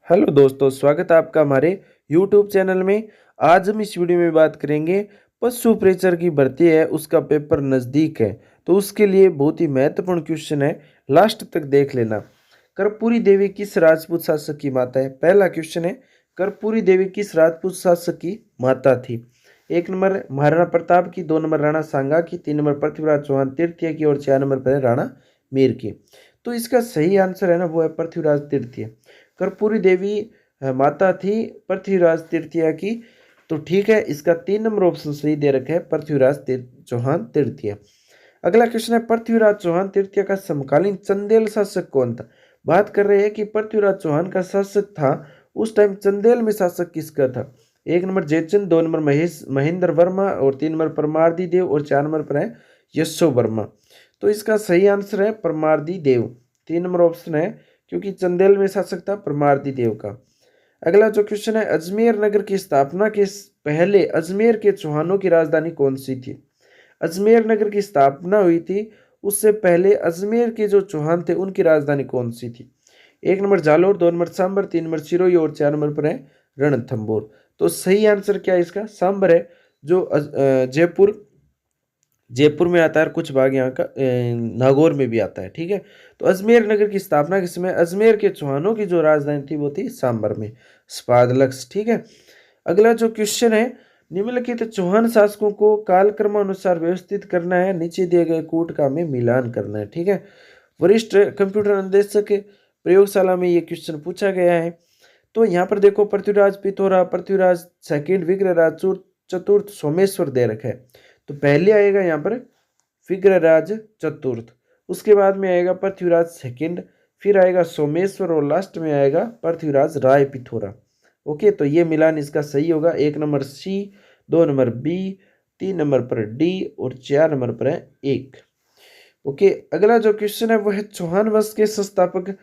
Hello दोस्तों, स्वागत है आपका हमारे YouTube चैनल में। आज हम इस वीडियो में बात करेंगे पशु प्रेचर की भर्ती है, उसका पेपर नज़दीक है तो उसके लिए बहुत ही महत्वपूर्ण क्वेश्चन है। लास्ट तक देख लेना। कर्पूरी देवी किस राजपूत शासक की माता है? पहला क्वेश्चन है, कर्पूरी देवी किस राजपूत शासक की माता थी? एक नंबर महाराणा प्रताप की, दो नंबर राणा सांगा की, तीन नंबर पृथ्वीराज चौहान तृतीय की और चार नंबर पर है राणा मीर की। तो इसका सही आंसर है ना, वो है पृथ्वीराज तृतीय। कर्पूरी देवी माता थी पृथ्वीराज तृतीय की। तो ठीक है, इसका तीन नंबर ऑप्शन सही दे रखा है, पृथ्वीराज चौहान तृतीय। अगला क्वेश्चन है, पृथ्वीराज चौहान तृतीय का समकालीन चंदेल शासक कौन था? बात कर रहे हैं कि पृथ्वीराज चौहान का शासक था उस टाइम, चंदेल में शासक किसका था? एक नंबर जयचंद, दो नंबर महेंद्र वर्मा और तीन नंबर परमारदी देव और चार नंबर पर है यशो वर्मा। तो इसका सही आंसर है परमारदी देव। तीन नंबर ऑप्शन है, क्योंकि चंदेल में शासक था परमारदी देव का। अगला जो क्वेश्चन है, अजमेर नगर की स्थापना के पहले अजमेर के चौहानों की राजधानी कौन सी थी? अजमेर नगर की स्थापना हुई थी उससे पहले अजमेर के जो चौहान थे उनकी राजधानी कौन सी थी? एक नंबर जालोर, दो नंबर सांबर, तीन नंबर सिरोही और चार नंबर पर है रणथंभौर। तो सही आंसर क्या है इसका? सांबर है, जो जयपुर जयपुर में आता है और कुछ भाग यहाँ का नागौर में भी आता है। ठीक है, तो अजमेर नगर की स्थापना के समय अजमेर के चौहानों की जो राजधानी थी वो थी सांबर में, स्पादलक्स। ठीक है, अगला जो क्वेश्चन है, निम्नलिखित चौहान शासकों को कालक्रमानुसार व्यवस्थित करना है, नीचे दिए गए कूट का में मिलान करना है। ठीक है, वरिष्ठ कंप्यूटर अनुदेशक प्रयोगशाला में ये क्वेश्चन पूछा गया है। तो यहाँ पर देखो, पृथ्वीराज पिथौरा, पृथ्वीराज सेकंड, विग्रहराज चतुर्थ, सोमेश्वर दे रखा है। तो पहले आएगा यहाँ पर विग्रहराज चतुर्थ, उसके बाद में आएगा पृथ्वीराज सेकंड, फिर आएगा सोमेश्वर और लास्ट में आएगा पृथ्वीराज राय पिथौरा। ओके, तो ये मिलान इसका सही होगा। एक नंबर सी, दो नंबर बी, तीन नंबर पर डी और चार नंबर पर है एक। ओके, अगला जो क्वेश्चन है वो है, चौहान वंश के संस्थापक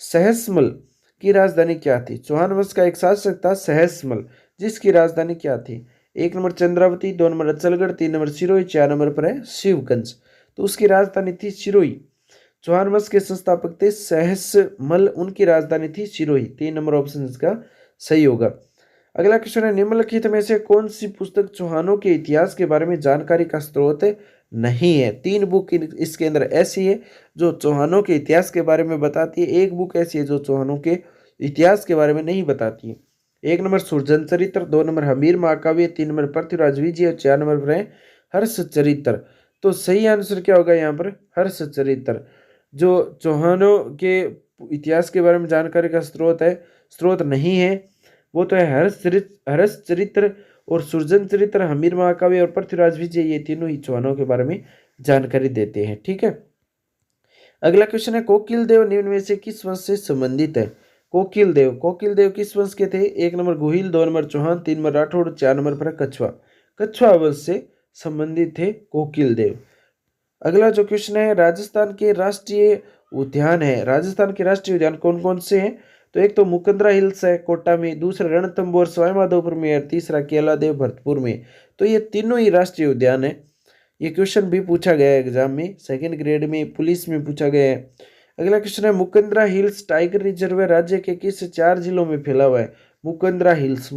सहसमल की राजधानी क्या थी? चौहान वंश का एक शासक था सहसमल, जिसकी राजधानी क्या थी? एक नंबर चंद्रावती, दो नंबर अचलगढ़, तीन नंबर सिरोही, चार नंबर पर है शिवगंज। तो उसकी राजधानी थी सिरोही। चौहान वंश के संस्थापक थे सहसमल, उनकी राजधानी थी सिरोही। तीन नंबर ऑप्शन इसका सही होगा। अगला क्वेश्चन है, निम्नलिखित में से कौन सी पुस्तक चौहानों के इतिहास के बारे में जानकारी का स्रोत नहीं है? तीन बुक इसके अंदर ऐसी है जो चौहानों के इतिहास के बारे में बताती है, एक बुक ऐसी है जो चौहानों के इतिहास के बारे में नहीं बताती है। एक नंबर सुरजन चरित्र, दो नंबर हमीर महाकाव्य, तीन नंबर पृथ्वीराज विजय और चार नंबर पर है हर्ष चरित्र। तो सही आंसर क्या होगा यहाँ पर? हर्ष चरित्र। जो चौहानों के इतिहास के बारे में जानकारी का स्रोत नहीं है, वो तो है हर्ष चरित्र और सुरजन चरित्र, हमीर महाकाव्य और पृथ्वीराज विजय। ये तीनों ही चौहानों के बारे में जानकारी देते हैं। ठीक है, अगला क्वेश्चन है, कोकिल देव निम्न में से किस वंश से संबंधित है? कोकिल देव किस वंश के थे? एक नंबर गोहिल, दो नंबर चौहान, तीन नंबर राठौड़, चार नंबर पर कछुआ। कछुआ वंश से संबंधित थे कोकिल देव। अगला जो क्वेश्चन है, राजस्थान के राष्ट्रीय उद्यान है, राजस्थान के राष्ट्रीय उद्यान कौन कौन से हैं? तो एक तो मुकंदरा हिल्स है कोटा में, दूसरा रणथंभौर सवाईमाधोपुर में और तीसरा केलादेव भरतपुर में। तो ये तीनों ही राष्ट्रीय उद्यान है। ये क्वेश्चन भी पूछा गया है एग्जाम में, सेकंड ग्रेड में, पुलिस में पूछा गया है। अगला क्वेश्चन है, मुकंदरा हिल्स टाइगर रिजर्व राज्य के किस चार जिलों में फैला हुआ है? मुकंदरा हिल्स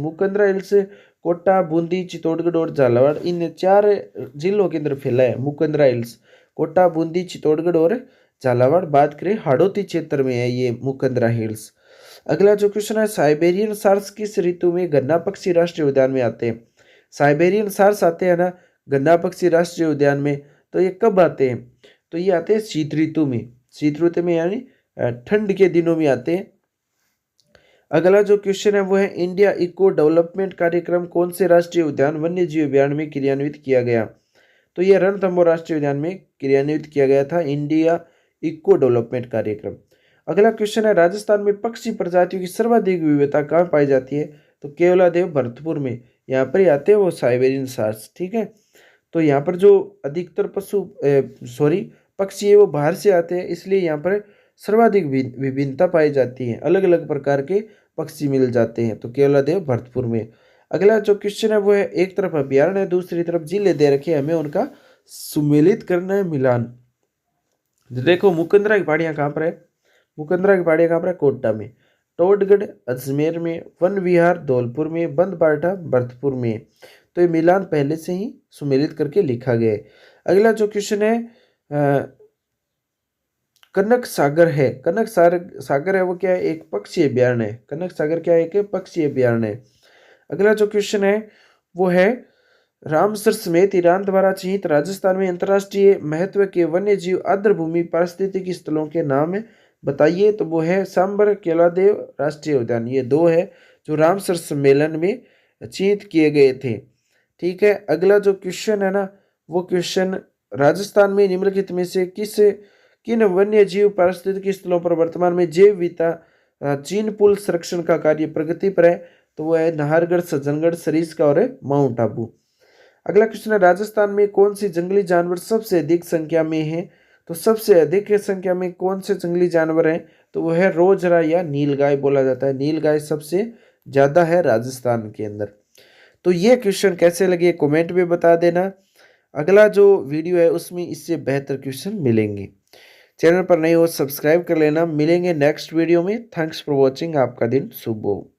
कोटा, बूंदी, चित्तौड़गढ़ और झालावाड़, इन चार जिलों के अंदर फैला है मुकंदरा हिल्स। कोटा, बूंदी, चित्तौड़गढ़ और झालावाड़। बात करें हाड़ौती क्षेत्र में है ये मुकंदरा हिल्स। अगला जो क्वेश्चन है, साइबेरियन सार्स किस ऋतु में गन्ना पक्षी राष्ट्रीय उद्यान में आते हैं? साइबेरियन सार्स आते हैं ना गन्ना पक्षी राष्ट्रीय उद्यान में, तो ये कब आते हैं? तो ये आते हैं शीत ऋतु में, शीत ऋतु में यानी ठंड के दिनों में आते हैं। अगला जो क्वेश्चन है वो है, इंडिया इको डेवलपमेंट कार्यक्रम कौन से राष्ट्रीय उद्यान वन्य जीव अभियान में क्रियान्वित किया गया? तो ये रणथंभौर राष्ट्रीय उद्यान में क्रियान्वित किया गया था इंडिया इको डेवलपमेंट कार्यक्रम। अगला क्वेश्चन है, राजस्थान में पक्षी प्रजातियों की सर्वाधिक विविधता कहाँ पाई जाती है? तो केवलादेव भरतपुर में, यहाँ पर ही आते हैं वो साइबेरियन सार्स। ठीक है, तो यहाँ पर जो अधिकतर पक्षी है वो बाहर से आते हैं, इसलिए यहाँ पर सर्वाधिक विभिन्नता पाई जाती है, अलग अलग प्रकार के पक्षी मिल जाते हैं। तो केवलादेव भरतपुर में। अगला जो क्वेश्चन है वो है, एक तरफ अभ्यारण्य है दूसरी तरफ जिले दे रखे, हमें उनका सुमेलित करना है, मिलान। देखो मुकंदरा की पहाड़ियाँ कहाँ पर है? मुकंदरा की पहाड़ियाँ कहाँ पर है? कोटा में। टोडगढ़ अजमेर में, वन विहार धौलपुर में, बंदबाटा भरतपुर में। तो ये मिलान पहले से ही सुमेलित करके लिखा गया है। अगला जो क्वेश्चन है कनक सागर है। कनक सागर है वो क्या है, एक पक्षी अभ्यारण्य है। कनक सागर क्या है, एक पक्षी अभ्यारण्य है। अगला जो क्वेश्चन है वो है रामसर समेत ईरान द्वारा चिन्हित राजस्थान में अंतर्राष्ट्रीय महत्व के वन्य जीव आर्द्र भूमि पारिस्थितिकी स्थलों के नाम बताइए। तो वो है सांबर केलादेव राष्ट्रीय उद्यान। ये दो है जो रामसर सम्मेलन में चिन्हित किए गए थे। ठीक है, अगला जो क्वेश्चन है ना वो क्वेश्चन राजस्थान में निम्नलिखित में से किन वन्य जीव पारिस्थितिकी स्थलों पर वर्तमान में जैव विविधता चीन पुल संरक्षण का कार्य प्रगति पर है। तो वो है नाहरगढ़, सज्जनगढ़, सरिस्का और माउंट आबू। अगला क्वेश्चन है राजस्थान में कौन सी जंगली जानवर सबसे अधिक संख्या में है। तो सबसे अधिक संख्या में कौन से जंगली जानवर हैं, तो वो है रोजरा या नीलगाय बोला जाता है। नीलगाय सबसे ज्यादा है राजस्थान के अंदर। तो ये क्वेश्चन कैसे लगे कमेंट में बता देना। अगला जो वीडियो है उसमें इससे बेहतर क्वेश्चन मिलेंगे। चैनल पर नए हो सब्सक्राइब कर लेना। मिलेंगे नेक्स्ट वीडियो में। Thanks for watching. आपका दिन शुभ हो।